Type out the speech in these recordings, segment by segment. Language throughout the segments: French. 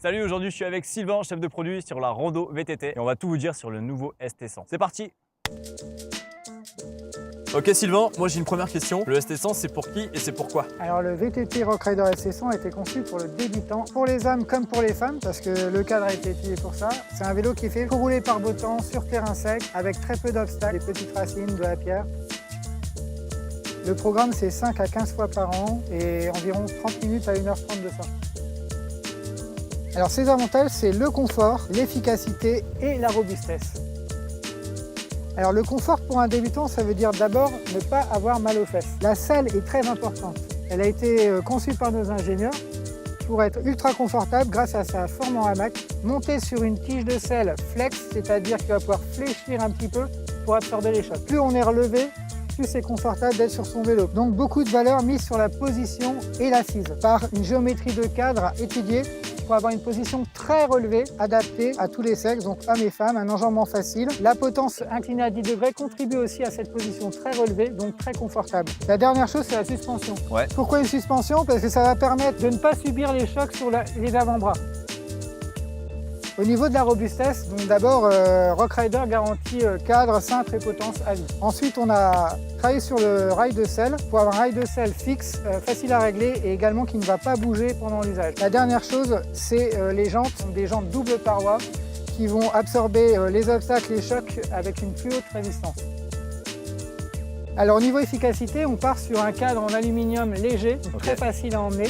Salut, aujourd'hui je suis avec Sylvain, chef de produit sur la Rando VTT et on va tout vous dire sur le nouveau ST100. C'est parti! Ok Sylvain, moi j'ai une première question. Le ST100 c'est pour qui et c'est pourquoi? Alors le VTT Rockrider ST100 a été conçu pour le débutant, pour les hommes comme pour les femmes, parce que le cadre a été étudié pour ça. C'est un vélo qui est fait pour rouler par beau temps, sur terrain sec, avec très peu d'obstacles, des petites racines, de la pierre. Le programme c'est 5 à 15 fois par an et environ 30 minutes à 1h30 de sortie. Alors ses avantages c'est le confort, l'efficacité et la robustesse. Alors le confort pour un débutant, ça veut dire d'abord ne pas avoir mal aux fesses. La selle est très importante. Elle a été conçue par nos ingénieurs pour être ultra confortable grâce à sa forme en hamac, montée sur une tige de selle flex, c'est-à-dire qu'il va pouvoir fléchir un petit peu pour absorber les chocs. Plus on est relevé, plus c'est confortable d'être sur son vélo. Donc beaucoup de valeur mise sur la position et l'assise par une géométrie de cadre étudiée pour avoir une position très relevée, adaptée à tous les sexes, donc hommes et femmes, un enjambement facile. La potence inclinée à 10 degrés contribue aussi à cette position très relevée, donc très confortable. La dernière chose, c'est la suspension. Pourquoi une suspension? Parce que ça va permettre de ne pas subir les chocs sur les avant-bras. Au niveau de la robustesse, donc d'abord Rockrider garantit cadre, cintre et potence à vie. Ensuite on a travaillé sur le rail de selle pour avoir un rail de selle fixe, facile à régler et également qui ne va pas bouger pendant l'usage. La dernière chose, c'est les jantes, sont des jantes double paroi qui vont absorber les obstacles, les chocs avec une plus haute résistance. Alors au niveau efficacité, on part sur un cadre en aluminium léger, très facile à emmener.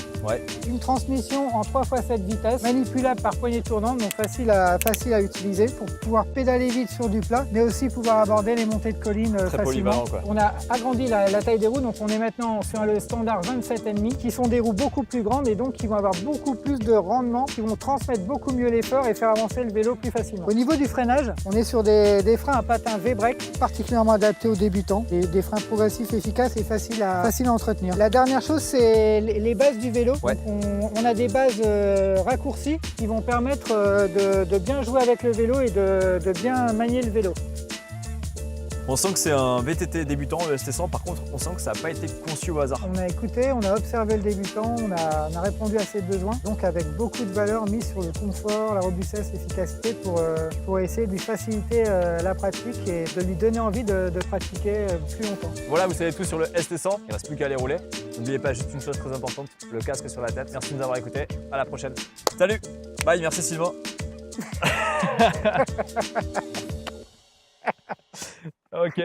Une transmission en 3x7 vitesses, manipulable par poignée tournante, donc facile à utiliser pour pouvoir pédaler vite sur du plat, mais aussi pouvoir aborder les montées de collines facilement. On a agrandi la taille des roues, donc on est maintenant sur le standard 27,5, qui sont des roues beaucoup plus grandes et donc qui vont avoir beaucoup plus de rendement, qui vont transmettre beaucoup mieux l'effort et faire avancer le vélo plus facilement. Au niveau du freinage, on est sur des freins à patins V-Brake, particulièrement adaptés aux débutants, des freins progressif, efficace et facile à entretenir. La dernière chose, c'est les bases du vélo. Donc on a des bases raccourcies qui vont permettre de bien jouer avec le vélo et de bien manier le vélo. On sent que c'est un VTT débutant, le ST100, par contre on sent que ça n'a pas été conçu au hasard. On a écouté, on a observé le débutant, on a répondu à ses besoins, donc avec beaucoup de valeur mise sur le confort, la robustesse, l'efficacité pour essayer de lui faciliter la pratique et de lui donner envie de pratiquer plus longtemps. Voilà, vous savez tout sur le ST100, il ne reste plus qu'à aller rouler. N'oubliez pas juste une chose très importante, le casque sur la tête. Merci de nous avoir écoutés, à la prochaine. Salut, bye, merci Sylvain. Ok.